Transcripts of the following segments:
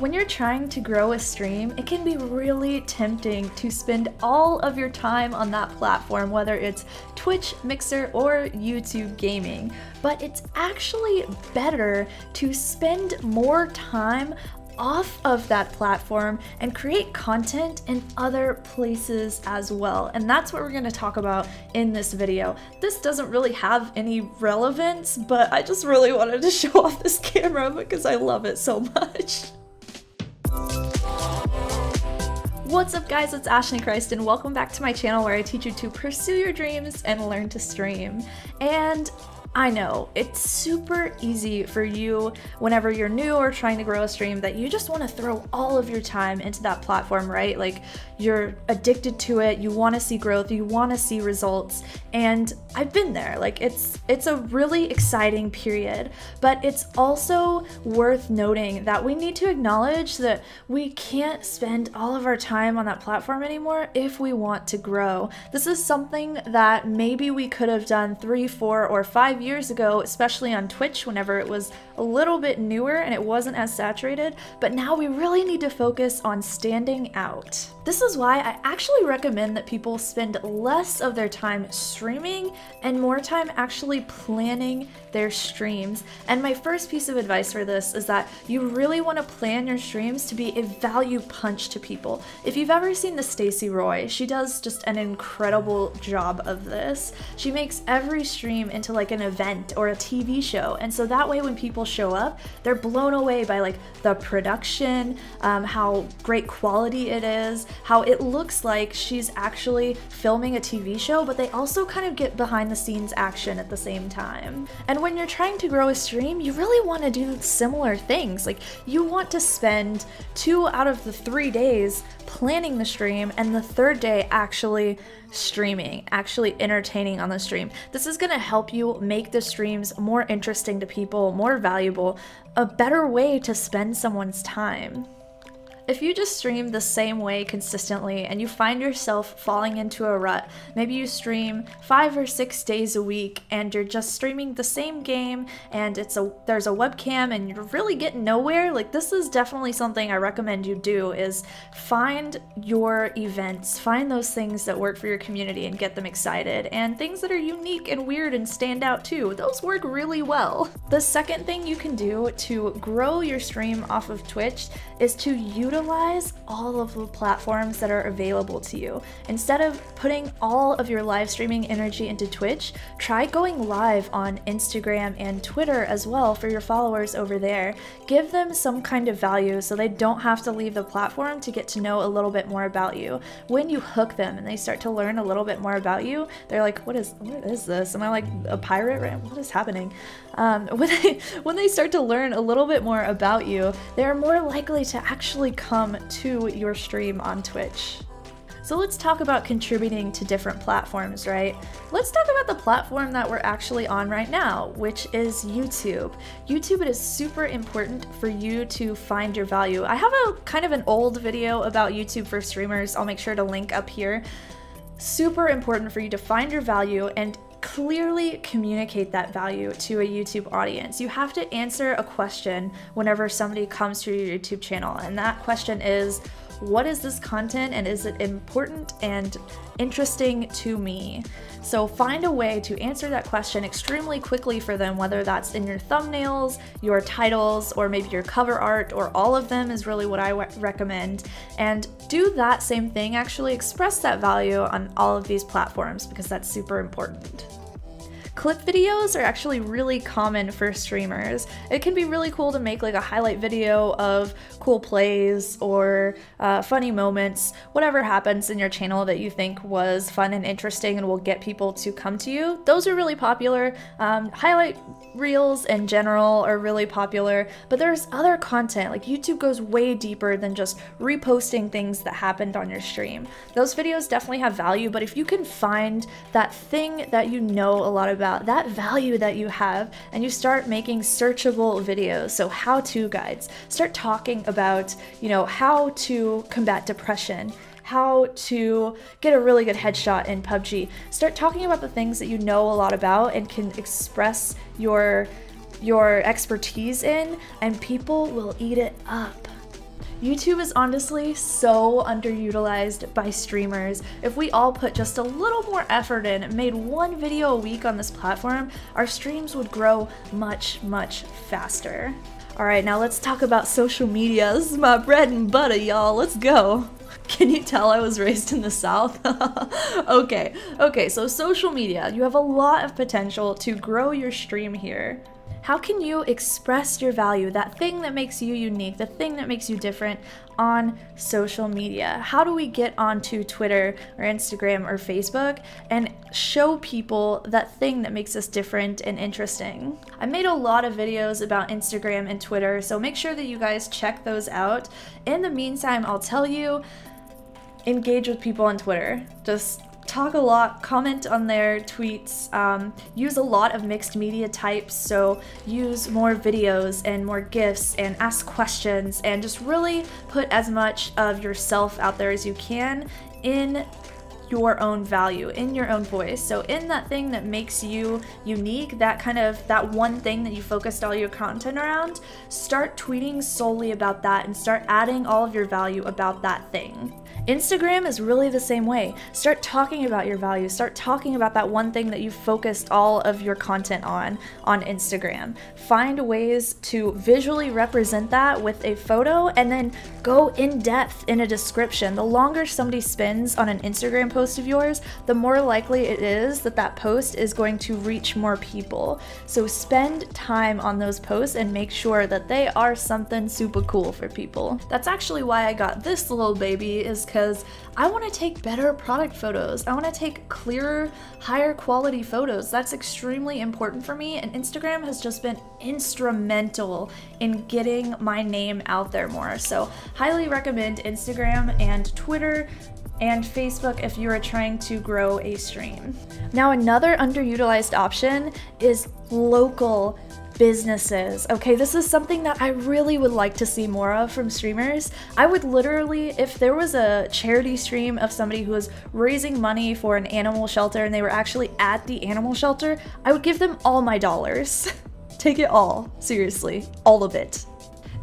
When you're trying to grow a stream, it can be really tempting to spend all of your time on that platform, whether it's Twitch, Mixer, or YouTube gaming. But it's actually better to spend more time off of that platform and create content in other places as well. And that's what we're going to talk about in this video. This doesn't really have any relevance, but I just really wanted to show off this camera because I love it so much. What's up guys, it's ashnichrist and welcome back to my channel where I teach you to pursue your dreams and learn to stream. And I know, it's super easy for you whenever you're new or trying to grow a stream that you just want to throw all of your time into that platform, right? Like you're addicted to it, you want to see growth, you want to see results, and I've been there. Like it's a really exciting period, but it's also worth noting that we need to acknowledge that we can't spend all of our time on that platform anymore if we want to grow. This is something that maybe we could have done 3, 4, or 5 years ago, especially on Twitch whenever it was a little bit newer and it wasn't as saturated, but now we really need to focus on standing out. This is why I actually recommend that people spend less of their time streaming and more time actually planning their streams. And my first piece of advice for this is that you really want to plan your streams to be a value punch to people. If you've ever seen the Stacey Roy, she does just an incredible job of this. She makes every stream into like an event or a TV show, and so that way when people show up, they're blown away by like the production, how great quality it is, how it looks like she's actually filming a TV show, but they also kind of get behind the scenes action at the same time. And when you're trying to grow a stream, you really want to do similar things. Like you want to spend 2 out of the 3 days planning the stream and the 3rd day actually streaming, actually entertaining on the stream. This is going to help you make the streams more interesting to people, more valuable, a better way to spend someone's time. If you just stream the same way consistently and you find yourself falling into a rut, maybe you stream 5 or 6 days a week and you're just streaming the same game and there's a webcam and you're really getting nowhere, like this is definitely something I recommend you do, is find your events, find those things that work for your community and get them excited, and things that are unique and weird and stand out too. Those work really well. The second thing you can do to grow your stream off of Twitch is to utilize all of the platforms that are available to you. Instead of putting all of your live streaming energy into Twitch, try going live on Instagram and Twitter as well for your followers over there. Give them some kind of value so they don't have to leave the platform to get to know a little bit more about you. When you hook them and they start to learn a little bit more about you, they're like, what is this? Am I like a pirate? What is happening? When they start to learn a little bit more about you, they're more likely to actually come to your stream on Twitch. So let's talk about contributing to different platforms, right? Let's talk about the platform that we're actually on right now, which is YouTube. YouTube, it is super important for you to find your value. I have a kind of an old video about YouTube for streamers. I'll make sure to link up here. Super important for you to find your value and clearly communicate that value to a YouTube audience. You have to answer a question whenever somebody comes to your YouTube channel, and that question is, what is this content and is it important and interesting to me? So find a way to answer that question extremely quickly for them, whether that's in your thumbnails, your titles, or maybe your cover art, or all of them is really what I recommend. And do that same thing, actually express that value on all of these platforms because that's super important. Clip videos are actually really common for streamers. It can be really cool to make like a highlight video of cool plays or funny moments, whatever happens in your channel that you think was fun and interesting and will get people to come to you. Those are really popular. Highlight reels in general are really popular, but there's other content. Like YouTube goes way deeper than just reposting things that happened on your stream. Those videos definitely have value, but if you can find that thing that you know a lot about, that value that you have, and you start making searchable videos, so how-to guides, start talking about, you know, how to combat depression, how to get a really good headshot in PUBG. Start talking about the things that you know a lot about and can express your expertise in, and people will eat it up. YouTube is honestly so underutilized by streamers. If we all put just a little more effort in and made one video a week on this platform, our streams would grow much, much faster. Alright, now let's talk about social media. This is my bread and butter, y'all. Let's go. Can you tell I was raised in the South? Okay, so social media. You have a lot of potential to grow your stream here. How can you express your value, that thing that makes you unique, the thing that makes you different on social media? How do we get onto Twitter or Instagram or Facebook and show people that thing that makes us different and interesting? I made a lot of videos about Instagram and Twitter, so make sure that you guys check those out. In the meantime, I'll tell you, engage with people on Twitter. Just talk a lot, comment on their tweets, use a lot of mixed media types, so use more videos and more GIFs and ask questions and just really put as much of yourself out there as you can in your own value, in your own voice. So in that thing that makes you unique, that one thing that you focused all your content around, start tweeting solely about that and start adding all of your value about that thing. Instagram is really the same way. Start talking about your values. Start talking about that one thing that you focused all of your content on Instagram. Find ways to visually represent that with a photo and then go in depth in a description. The longer somebody spends on an Instagram post of yours, the more likely it is that that post is going to reach more people. So spend time on those posts and make sure that they are something super cool for people. That's actually why I got this little baby, is because I want to take better product photos. I want to take clearer, higher quality photos. That's extremely important for me, and Instagram has just been instrumental in getting my name out there more. So highly recommend Instagram and Twitter and Facebook if you are trying to grow a stream. Now, another underutilized option is local businesses. Okay, this is something that I really would like to see more of from streamers. I would literally, if there was a charity stream of somebody who was raising money for an animal shelter and they were actually at the animal shelter, I would give them all my dollars. Take it all, seriously, all of it.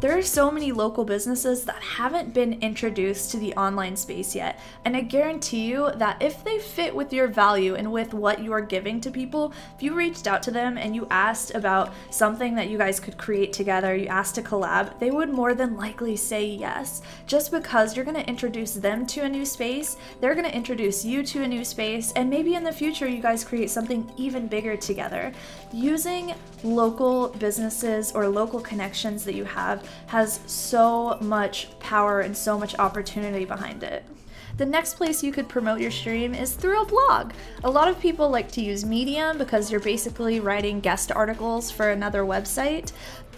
There are so many local businesses that haven't been introduced to the online space yet, and I guarantee you that if they fit with your value and with what you are giving to people, if you reached out to them and you asked about something that you guys could create together, you asked to collab, they would more than likely say yes. Just because you're going to introduce them to a new space, they're going to introduce you to a new space, and maybe in the future you guys create something even bigger together. Using local businesses or local connections that you have has so much power and so much opportunity behind it. The next place you could promote your stream is through a blog. A lot of people like to use Medium because you're basically writing guest articles for another website,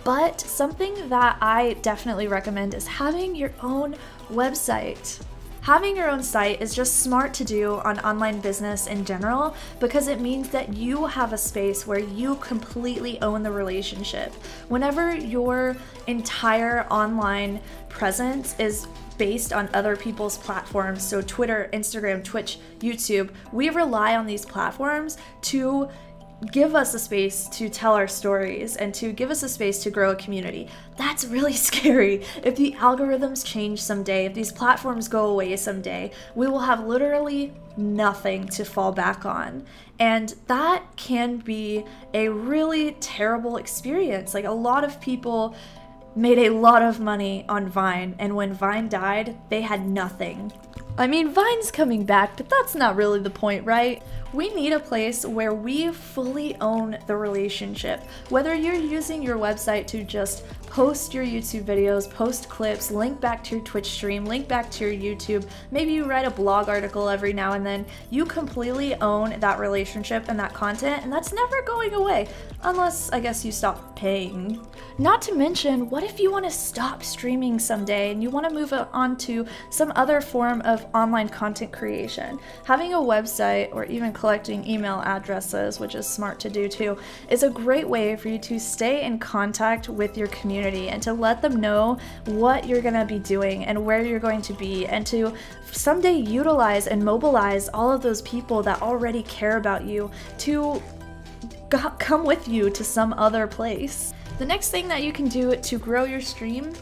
but something that I definitely recommend is having your own website. Having your own site is just smart to do on online business in general because it means that you have a space where you completely own the relationship. Whenever your entire online presence is based on other people's platforms, so Twitter, Instagram, Twitch, YouTube, we rely on these platforms to give us a space to tell our stories and to give us a space to grow a community. That's really scary. If the algorithms change someday, if these platforms go away someday, we will have literally nothing to fall back on. And that can be a really terrible experience. Like, a lot of people made a lot of money on Vine, and when Vine died, they had nothing. I mean, Vine's coming back, but that's not really the point, right? We need a place where we fully own the relationship. Whether you're using your website to just post your YouTube videos, post clips, link back to your Twitch stream, link back to your YouTube, maybe you write a blog article every now and then, you completely own that relationship and that content, and that's never going away, unless I guess you stop paying. Not to mention, what if you want to stop streaming someday and you want to move on to some other form of online content creation? Having a website or even collecting email addresses, which is smart to do too, is a great way for you to stay in contact with your community and to let them know what you're going to be doing and where you're going to be, and to someday utilize and mobilize all of those people that already care about you to come with you to some other place. The next thing that you can do to grow your stream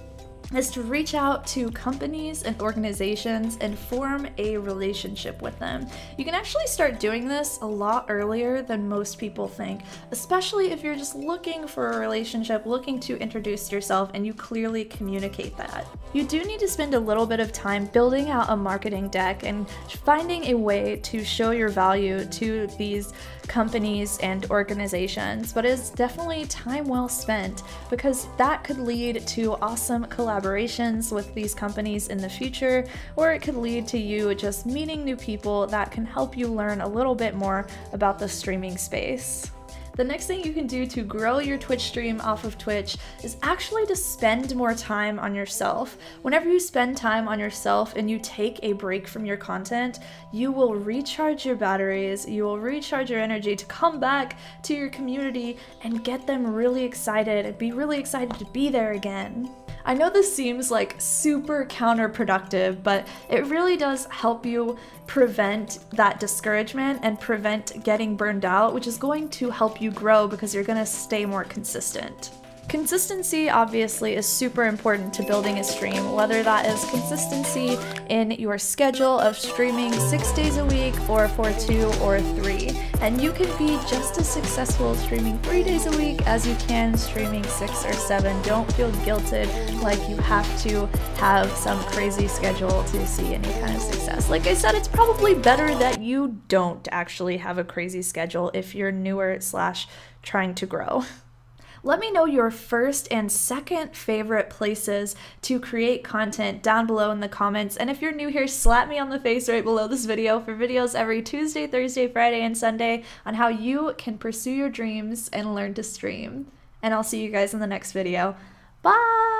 is to reach out to companies and organizations and form a relationship with them. You can actually start doing this a lot earlier than most people think, especially if you're just looking for a relationship, looking to introduce yourself, and you clearly communicate that. You do need to spend a little bit of time building out a marketing deck and finding a way to show your value to these companies and organizations, but it's definitely time well spent because that could lead to awesome collaborations with these companies in the future, or it could lead to you just meeting new people that can help you learn a little bit more about the streaming space. The next thing you can do to grow your Twitch stream off of Twitch is actually to spend more time on yourself. Whenever you spend time on yourself and you take a break from your content, you will recharge your batteries, you will recharge your energy to come back to your community and get them really excited and be really excited to be there again. I know this seems like super counterproductive, but it really does help you prevent that discouragement and prevent getting burned out, which is going to help you grow because you're going to stay more consistent. Consistency obviously is super important to building a stream, whether that is consistency in your schedule of streaming 6 days a week or for 2 or 3. And you can be just as successful streaming 3 days a week as you can streaming 6 or 7. Don't feel guilted like you have to have some crazy schedule to see any kind of success. Like I said, it's probably better that you don't actually have a crazy schedule if you're newer / trying to grow. Let me know your first and second favorite places to create content down below in the comments. And if you're new here, slap me on the face right below this video for videos every Tuesday, Thursday, Friday, and Sunday on how you can pursue your dreams and learn to stream. And I'll see you guys in the next video. Bye!